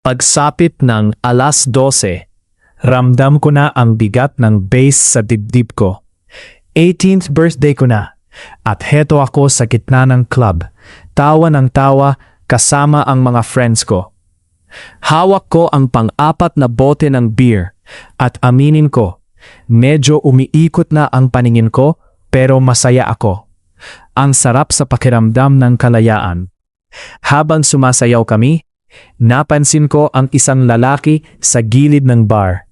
Pagsapit ng 12:00, ramdam ko na ang bigat ng bass sa dibdib ko. 18th birthday ko na, at heto ako sa gitna ng club, tawa ng tawa kasama ang mga friends ko. Hawak ko ang pang-apat na bote ng beer, at aminin ko, medyo umiikot na ang paningin ko pero masaya ako. Ang sarap sa pakiramdam ng kalayaan. Habang sumasayaw kami, napansin ko ang isang lalaki sa gilid ng bar.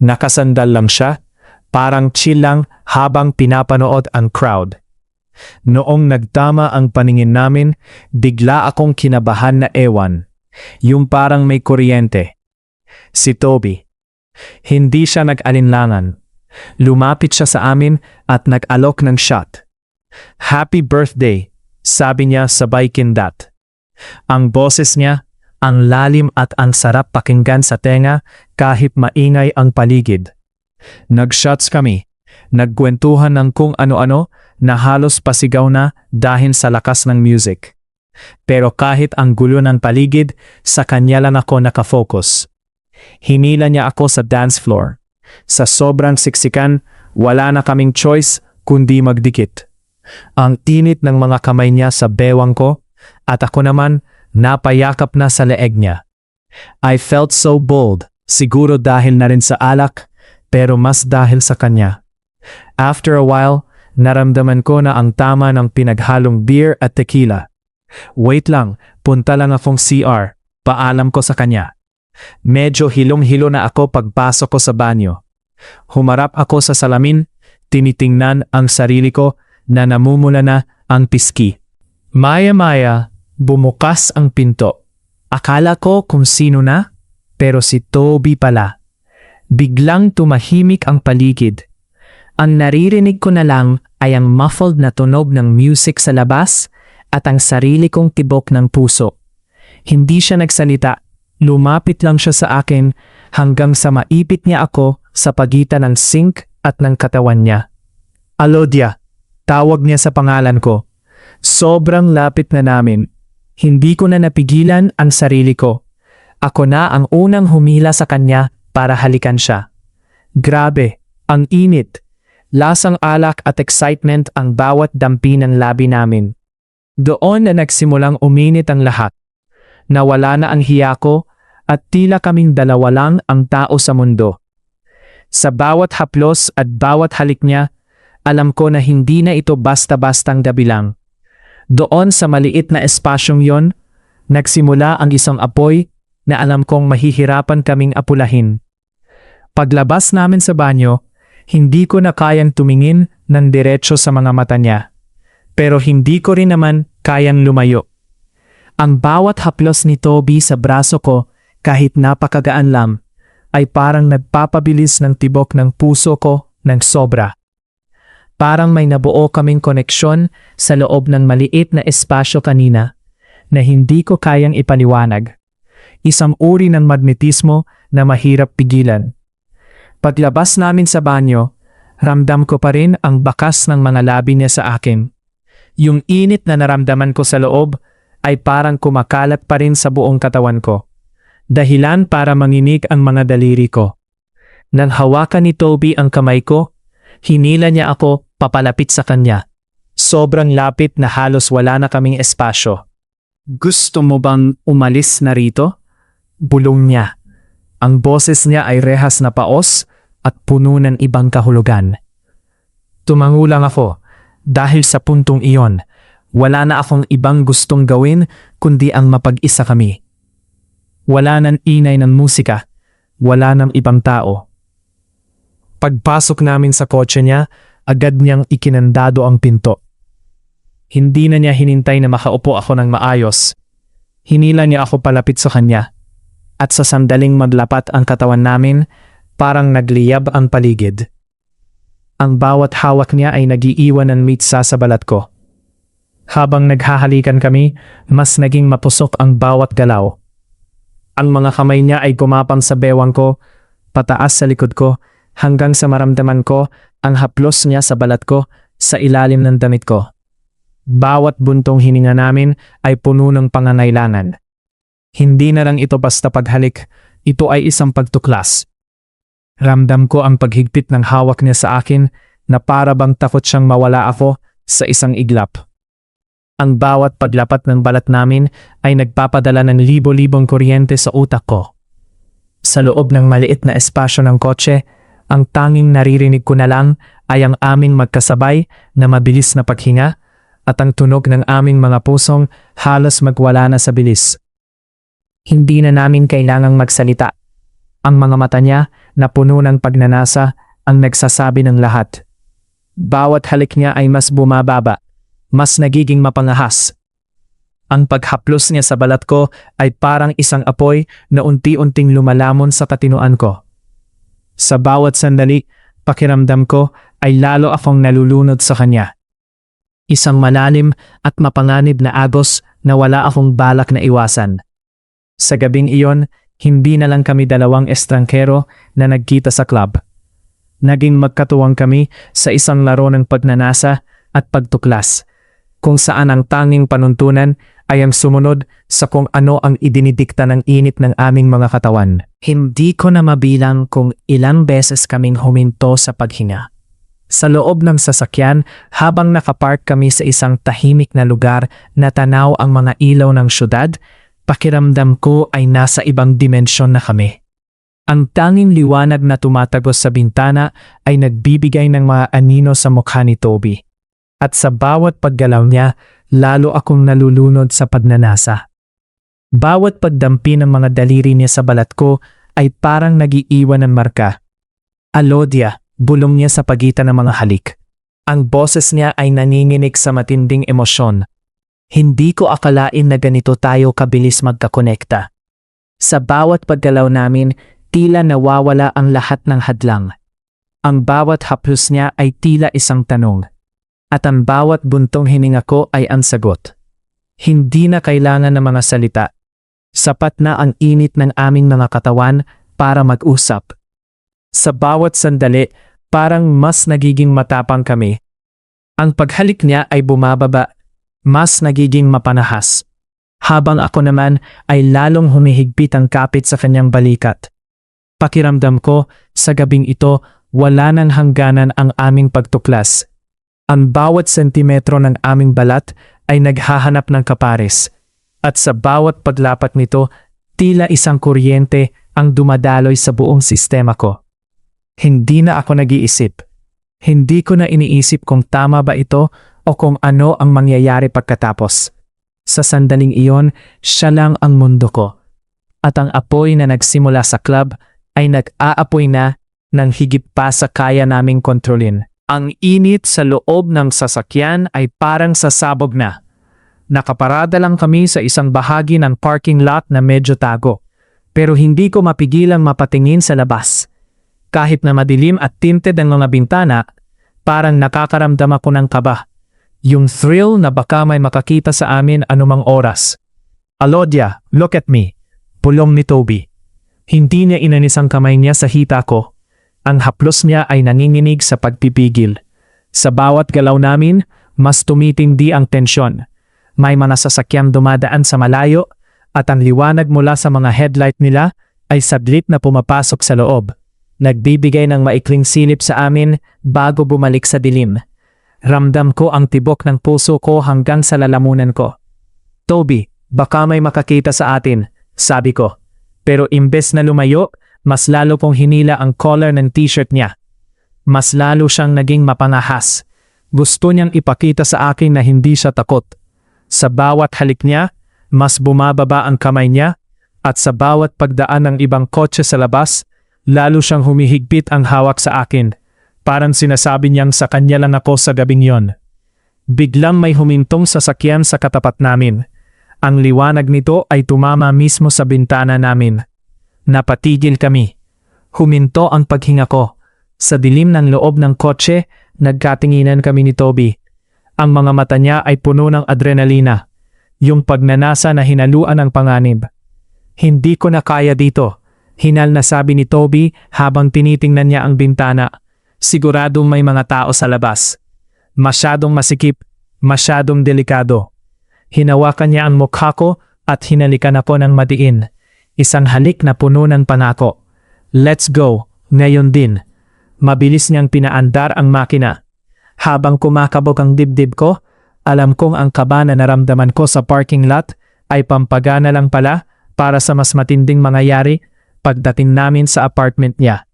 Nakasandal lang siya, parang chill lang habang pinapanood ang crowd. Noong nagtama ang paningin namin, bigla akong kinabahan na ewan. Yung parang may kuryente. Si Toby. Hindi siya nag-alinlangan. Lumapit siya sa amin at nag-alok ng shot. "Happy birthday," sabi niya sabay kindat. Ang boses niya, ang lalim at ang sarap pakinggan sa tenga kahit maingay ang paligid. Nag-shots kami, nagkwentuhan ng kung ano-ano na halos pasigaw na dahil sa lakas ng music. Pero kahit ang gulo ng paligid, sa kanya lang ako nakafocus. Hinila niya ako sa dance floor. Sa sobrang siksikan, wala na kaming choice kundi magdikit. Ang init ng mga kamay niya sa bewang ko, at ako naman napayakap na sa leeg niya. I felt so bold, siguro dahil na rin sa alak, pero mas dahil sa kanya. After a while, naramdaman ko na ang tama ng pinaghalong beer at tequila. "Wait lang, punta lang akong CR, paalam ko sa kanya." Medyo hilong-hilo na ako pagpasok ko sa banyo. Humarap ako sa salamin, tinitingnan ang sarili ko na namumula na ang piski. Maya-maya, bumukas ang pinto. Akala ko kung sino na, pero si Toby pala. Biglang tumahimik ang paligid. Ang naririnig ko na lang ay ang muffled na tunog ng music sa labas at ang sarili kong tibok ng puso. Hindi siya nagsalita, lumapit lang siya sa akin hanggang sa maipit niya ako sa pagitan ng sink at ng katawan niya. "Alodia," tawag niya sa pangalan ko. Sobrang lapit na namin. Hindi ko na napigilan ang sarili ko. Ako na ang unang humila sa kanya para halikan siya. Grabe, ang init. Lasang alak at excitement ang bawat dampi ng labi namin. Doon na nagsimulang uminit ang lahat. Nawala na ang hiya ko at tila kaming dalawa lang ang tao sa mundo. Sa bawat haplos at bawat halik niya, alam ko na hindi na ito basta-bastang dabilang. Doon sa maliit na espasyong yon, nagsimula ang isang apoy na alam kong mahihirapan kaming apulahin. Paglabas namin sa banyo, hindi ko na kayang tumingin ng diretso sa mga mata niya. Pero hindi ko rin naman kayang lumayo. Ang bawat haplos ni Toby sa braso ko, kahit napakagaan lang, ay parang nagpapabilis ng tibok ng puso ko ng sobra. Parang may nabuo kaming koneksyon sa loob ng maliit na espasyo kanina na hindi ko kayang ipaliwanag. Isang uri ng magnetismo na mahirap pigilan. Paglabas namin sa banyo, ramdam ko pa rin ang bakas ng mga labi niya sa akin. Yung init na naramdaman ko sa loob ay parang kumakalat pa rin sa buong katawan ko. Dahilan para manginig ang mga daliri ko. Nang hawakan ni Toby ang kamay ko, hinila niya ako papalapit sa kanya. Sobrang lapit na halos wala na kaming espasyo. "Gusto mo bang umalis na rito?" Bulong niya. Ang boses niya ay rehas na paos at puno ng ibang kahulugan. Tumango lang ako dahil sa puntong iyon, wala na akong ibang gustong gawin kundi ang mapag-isa kami. Wala nang inay ng musika, wala nang ibang tao. Pagpasok namin sa kotse niya, agad niyang ikinandado ang pinto. Hindi na niya hinintay na makaupo ako ng maayos. Hinila niya ako palapit sa kanya. At sa sandaling maglapat ang katawan namin, parang nagliyab ang paligid. Ang bawat hawak niya ay nagiiwan ng mitsa sa balat ko. Habang naghahalikan kami, mas naging mapusok ang bawat galaw. Ang mga kamay niya ay gumapang sa bewang ko, pataas sa likod ko, hanggang sa maramdaman ko ang haplos niya sa balat ko sa ilalim ng damit ko. Bawat buntong hininga namin ay puno ng pangangailangan. Hindi na lang ito basta paghalik, ito ay isang pagtuklas. Ramdam ko ang paghigpit ng hawak niya sa akin na para bang takot siyang mawala ako sa isang iglap. Ang bawat paglapat ng balat namin ay nagpapadala ng libo-libong kuryente sa utak ko. Sa loob ng maliit na espasyo ng kotse, ang tanging naririnig ko na lang ay ang aming magkasabay na mabilis na paghinga at ang tunog ng aming mga pusong halos magwala na sa bilis. Hindi na namin kailangang magsalita. Ang mga mata niya na puno ng pagnanasa ang nagsasabi ng lahat. Bawat halik niya ay mas bumababa, mas nagiging mapangahas. Ang paghaplos niya sa balat ko ay parang isang apoy na unti-unting lumalamon sa katinuan ko. Sa bawat sandali, pakiramdam ko ay lalo akong nalulunod sa kanya. Isang malalim at mapanganib na agos na wala akong balak na iwasan. Sa gabing iyon, hindi na lang kami dalawang estrangkero na nagkita sa club. Naging magkatuwang kami sa isang laro ng pagnanasa at pagtuklas, kung saan ang tanging panuntunan ay ang sumunod sa kung ano ang idinidikta ng init ng aming mga katawan. Hindi ko na mabilang kung ilang beses kaming huminto sa paghinga. Sa loob ng sasakyan, habang nakapark kami sa isang tahimik na lugar na tanaw ang mga ilaw ng syudad, pakiramdam ko ay nasa ibang dimensyon na kami. Ang tanging liwanag na tumatagos sa bintana ay nagbibigay ng mga anino sa mukha ni Toby. At sa bawat paggalaw niya, lalo akong nalulunod sa pagnanasa. Bawat pagdampi ng mga daliri niya sa balat ko ay parang nagiiwan ng marka. Alodia, bulong niya sa pagitan ng mga halik. Ang boses niya ay nanginginig sa matinding emosyon. Hindi ko akalain na ganito tayo kabilis magkakonekta. Sa bawat paggalaw namin, tila nawawala ang lahat ng hadlang. Ang bawat haplos niya ay tila isang tanong. At ang bawat buntong hininga ko ay ang sagot. Hindi na kailangan ng mga salita. Sapat na ang init ng aming mga katawan para mag-usap. Sa bawat sandali, parang mas nagiging matapang kami. Ang paghalik niya ay bumababa, mas nagiging mapanahas. Habang ako naman ay lalong humihigpit ang kapit sa kanyang balikat. Pakiramdam ko, sa gabing ito, wala nang hangganan ang aming pagtuklas. Ang bawat sentimetro ng aming balat ay naghahanap ng kapares. At sa bawat paglapat nito, tila isang kuryente ang dumadaloy sa buong sistema ko. Hindi na ako nag-iisip. Hindi ko na iniisip kung tama ba ito o kung ano ang mangyayari pagkatapos. Sa sandaling iyon, siya lang ang mundo ko. At ang apoy na nagsimula sa club ay nag-aapoy na ng higit pa sa kaya naming kontrolin. Ang init sa loob ng sasakyan ay parang sasabog na. Nakaparada lang kami sa isang bahagi ng parking lot na medyo tago. Pero hindi ko mapigilang mapatingin sa labas. Kahit na madilim at tinted ang mga bintana, parang nakakaramdam ako ng kaba. Yung thrill na baka may makakita sa amin anumang oras. Alodia, look at me. Pulong ni Toby. Hindi niya inanis ang kamay niya sa hita ko. Ang haplos niya ay nanginginig sa pagpipigil. Sa bawat galaw namin, mas tumitindi ang tensyon. May mga sasakyang dumadaan sa malayo at ang liwanag mula sa mga headlight nila ay saglit na pumapasok sa loob. Nagbibigay ng maikling silip sa amin bago bumalik sa dilim. Ramdam ko ang tibok ng puso ko hanggang sa lalamunan ko. Toby, baka may makakita sa atin, sabi ko. Pero imbes na lumayo, mas lalo pong hinila ang collar ng t-shirt niya. Mas lalo siyang naging mapangahas. Gusto niyang ipakita sa akin na hindi siya takot. Sa bawat halik niya, mas bumababa ang kamay niya at sa bawat pagdaan ng ibang kotse sa labas, lalo siyang humihigpit ang hawak sa akin. Parang sinasabi niyang sa kanya lang ako sa gabing yon. Biglang may humintong sasakyan sa katapat namin. Ang liwanag nito ay tumama mismo sa bintana namin. Napatigil kami. Huminto ang paghinga ko. Sa dilim ng loob ng kotse, nagkatinginan kami ni Toby. Ang mga mata niya ay puno ng adrenalina. Yung pagnanasa na hinaluan ng panganib. Hindi ko na kaya dito. Hinal na sabi ni Toby habang tinitingnan niya ang bintana. Siguradong may mga tao sa labas. Masyadong masikip, masyadong delikado. Hinawakan niya ang mukha ko at hinalikan ako ng madiin. Isang halik na puno ng pangako. Let's go, ngayon din. Mabilis niyang pinaandar ang makina. Habang kumakabog ang dibdib ko, alam kong ang kaba na naramdaman ko sa parking lot ay pampagana lang pala para sa mas matinding mangyayari pagdating namin sa apartment niya.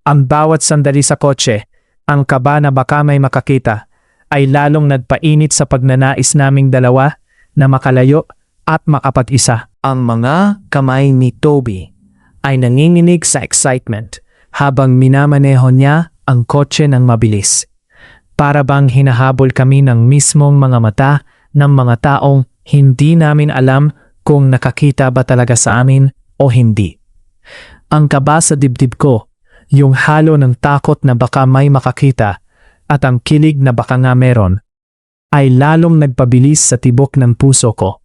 Ang bawat sandali sa kotse, ang kaba na baka may makakita, ay lalong nagpainit sa pagnanais naming dalawa na makalayo at makapag-isa. Ang mga kamay ni Toby ay nanginginig sa excitement habang minamaneho niya ang kotse ng mabilis. Para bang hinahabol kami ng mismong mga mata ng mga taong hindi namin alam kung nakakita ba talaga sa amin o hindi. Ang kaba sa dibdib ko, yung halo ng takot na baka may makakita at ang kilig na baka nga meron, ay lalong nagpabilis sa tibok ng puso ko.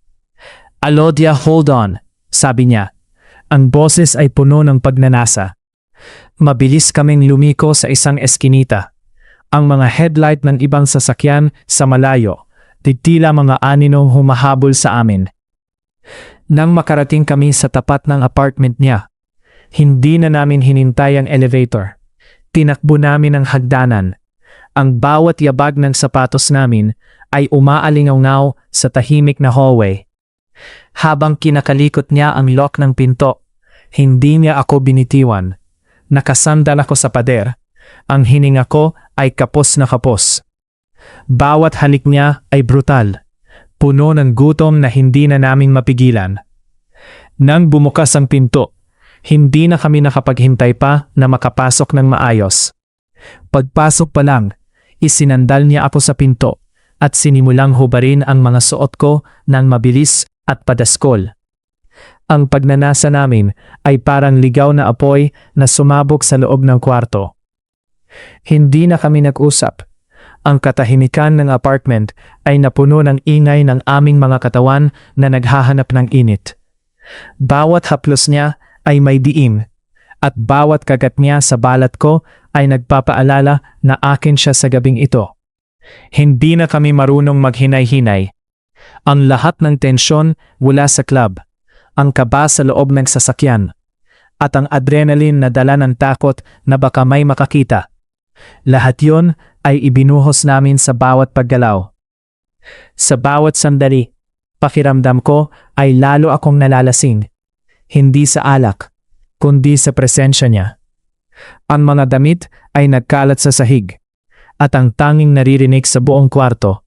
Alodia, hold on, sabi niya. Ang boses ay puno ng pagnanasa. Mabilis kaming lumiko sa isang eskinita. Ang mga headlight ng ibang sasakyan sa malayo, tila mga aninong humahabol sa amin. Nang makarating kami sa tapat ng apartment niya, hindi na namin hinintay ang elevator. Tinakbo namin ang hagdanan. Ang bawat yabag ng sapatos namin ay umaalingaw sa tahimik na hallway. Habang kinakalikot niya ang lock ng pinto, hindi niya ako binitiwan. Nakasandal ako sa pader. Ang hininga ko ay kapos na kapos. Bawat halik niya ay brutal, puno ng gutom na hindi na namin mapigilan. Nang bumukas ang pinto, hindi na kami nakapaghintay pa na makapasok ng maayos. Pagpasok pa lang, isinandal niya ako sa pinto at sinimulang hubarin ang mga suot ko ng mabilis at padaskol. Ang pagnanasa namin ay parang ligaw na apoy na sumabog sa loob ng kwarto. Hindi na kami nag-usap. Ang katahimikan ng apartment ay napuno ng ingay ng aming mga katawan na naghahanap ng init. Bawat haplos niya ay may diim, at bawat kagat niya sa balat ko ay nagpapaalala na akin siya sa gabing ito. Hindi na kami marunong maghinay-hinay. Ang lahat ng tensyon mula sa club, ang kaba sa loob ng sasakyan, at ang adrenaline na dala ng takot na baka may makakita. Lahat yon ay ibinuhos namin sa bawat paggalaw. Sa bawat sandali, pakiramdam ko ay lalo akong nalalasing. Hindi sa alak, kundi sa presensya niya. Ang mga damit ay nagkalat sa sahig, at ang tanging naririnig sa buong kwarto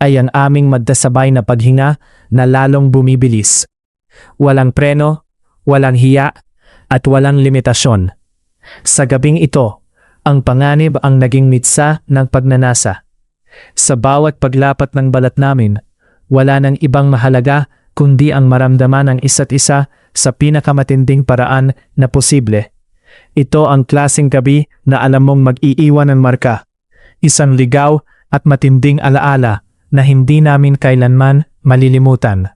ay ang aming magdasabay na paghinga na lalong bumibilis. Walang preno, walang hiya, at walang limitasyon. Sa gabing ito, ang panganib ang naging mitsa ng pagnanasa. Sa bawat paglapat ng balat namin, wala nang ibang mahalaga kundi ang maramdaman ng isa't isa sa pinakamatinding paraan na posible. Ito ang klaseng gabi na alam mong mag-iiwan ng marka. Isang ligaw at matinding alaala na hindi namin kailanman malilimutan.